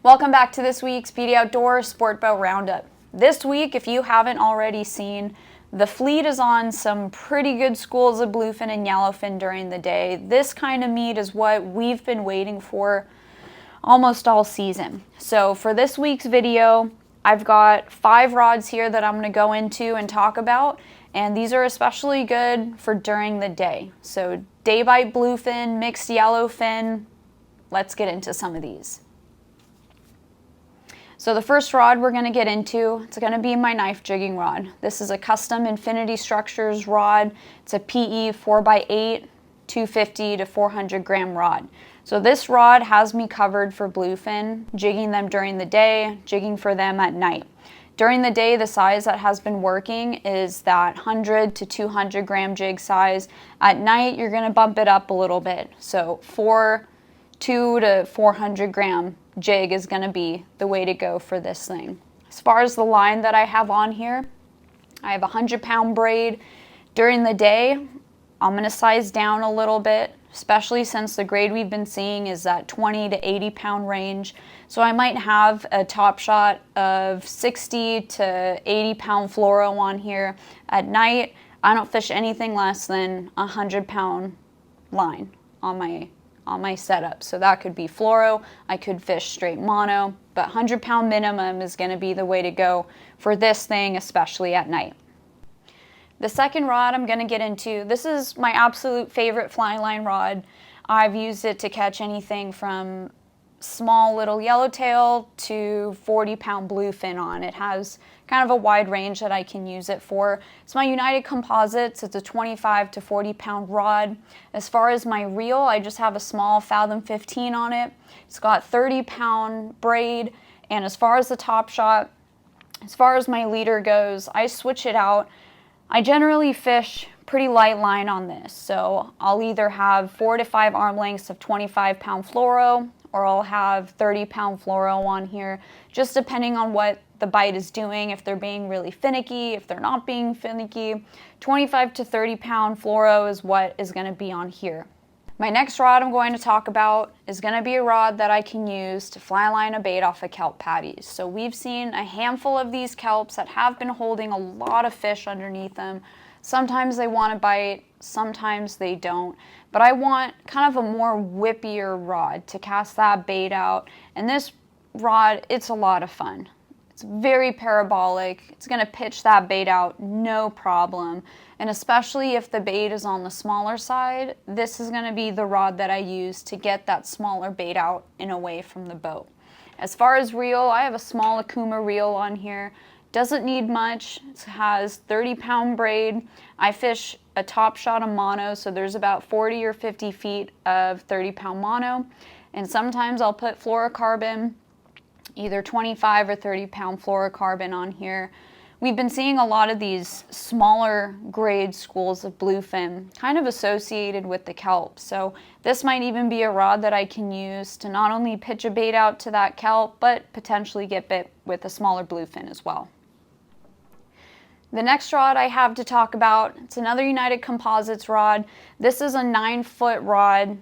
Welcome back to this week's PD Outdoors Sportboat Roundup. This week, if you haven't already seen, the fleet is on some pretty good schools of bluefin and yellowfin during the day. This kind of meat is what we've been waiting for almost all season. So for this week's video, I've got 5 rods here that I'm going to go into and talk about, and these are especially good for during the day. So day bite bluefin, mixed yellowfin. Let's get into some of these. So the first rod we're going to get into, it's going to be my knife jigging rod. This is a custom Infinity Structures rod. It's a PE 4x8, 250 to 400 gram rod. So this rod has me covered for bluefin, jigging them during the day, jigging for them at night. During the day, the size that has been working is that 100 to 200 gram jig size. At night, you're going to bump it up a little bit. So 2 to 400 gram jig is going to be the way to go for this thing. As far as the line that I have on here, I have a 100-pound braid. During the day, I'm going to size down a little bit, especially since the grade we've been seeing is that 20 to 80 pound range. So I might have a top shot of 60 to 80 pound fluoro on here. At night, I don't fish anything less than a 100-pound line on my setup. So that could be fluoro, I could fish straight mono, but 100-pound minimum is going to be the way to go for this thing, especially at night. The second rod I'm going to get into, this is my absolute favorite fly line rod. I've used it to catch anything from small little yellowtail to 40-pound bluefin on. It has kind of a wide range that I can use it for. It's my United Composites. It's a 25 to 40-pound rod. As far as my reel, I just have a small Fathom 15 on it. It's got 30-pound braid, and as far as the top shot, as far as my leader goes, I switch it out. I generally fish pretty light line on this, so I'll either have 4 to 5 arm lengths of 25-pound fluoro, or I'll have 30-pound fluoro on here, just depending on what the bite is doing, if they're being really finicky, if they're not being finicky. 25 to 30-pound fluoro is what is going to be on here. My next rod I'm going to talk about is going to be a rod that I can use to fly line a bait off of kelp patties. So we've seen a handful of these kelps that have been holding a lot of fish underneath them. Sometimes they want to bite, sometimes they don't. But I want kind of a more whippier rod to cast that bait out. And this rod, it's a lot of fun. It's very parabolic. It's going to pitch that bait out no problem. And especially if the bait is on the smaller side, this is going to be the rod that I use to get that smaller bait out and away from the boat. As far as reel, I have a small Akuma reel on here. Doesn't need much. It has 30-pound braid. I fish a top shot of mono, so there's about 40 or 50 feet of 30-pound mono. And sometimes I'll put fluorocarbon, either 25 or 30-pound fluorocarbon on here. We've been seeing a lot of these smaller grade schools of bluefin kind of associated with the kelp. So this might even be a rod that I can use to not only pitch a bait out to that kelp, but potentially get bit with a smaller bluefin as well. The next rod I have to talk about, it's another United Composites rod. This is a 9-foot rod,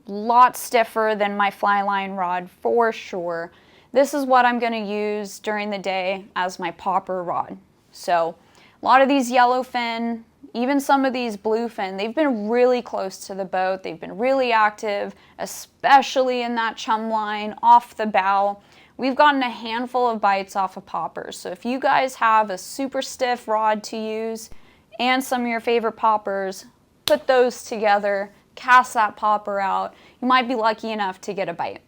lot stiffer than my fly line rod for sure. This is what I'm going to use during the day as my popper rod. So a lot of these yellowfin, even some of these bluefin, they've been really close to the boat. They've been really active, especially in that chum line off the bow. We've gotten a handful of bites off of poppers. So if you guys have a super stiff rod to use and some of your favorite poppers, put those together, cast that popper out. You might be lucky enough to get a bite.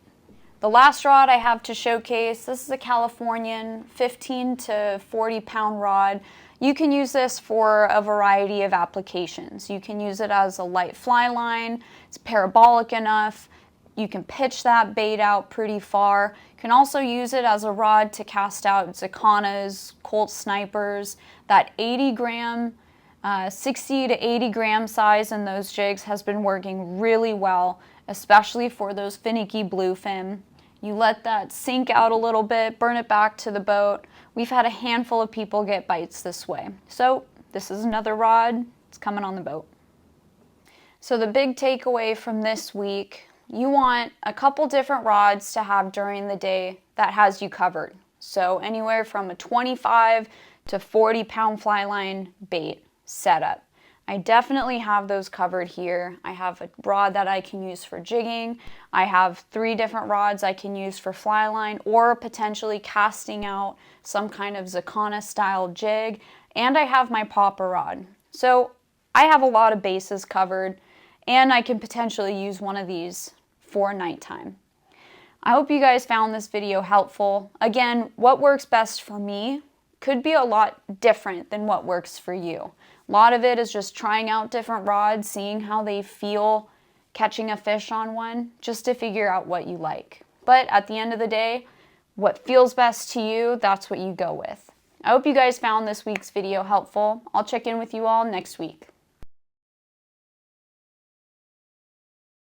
The last rod I have to showcase, this is a Californian 15 to 40-pound rod. You can use this for a variety of applications. You can use it as a light fly line. It's parabolic enough. You can pitch that bait out pretty far. You can also use it as a rod to cast out Zacanas, Colt snipers. That 80 gram, 60 to 80 gram size in those jigs has been working really well, especially for those finicky bluefin. You let that sink out a little bit, burn it back to the boat. We've had a handful of people get bites this way. So this is another rod. It's coming on the boat. So the big takeaway from this week, you want a couple different rods to have during the day that has you covered. So anywhere from a 25 to 40 pound fly line bait setup. I definitely have those covered here. I have a rod that I can use for jigging. I have 3 different rods I can use for fly line or potentially casting out some kind of Zakana style jig. And I have my popper rod. So I have a lot of bases covered, and I can potentially use one of these for nighttime. I hope you guys found this video helpful. Again, what works best for me could be a lot different than what works for you. A lot of it is just trying out different rods, seeing how they feel catching a fish on one, just to figure out what you like. But at the end of the day, what feels best to you, that's what you go with. I hope you guys found this week's video helpful. I'll check in with you all next week.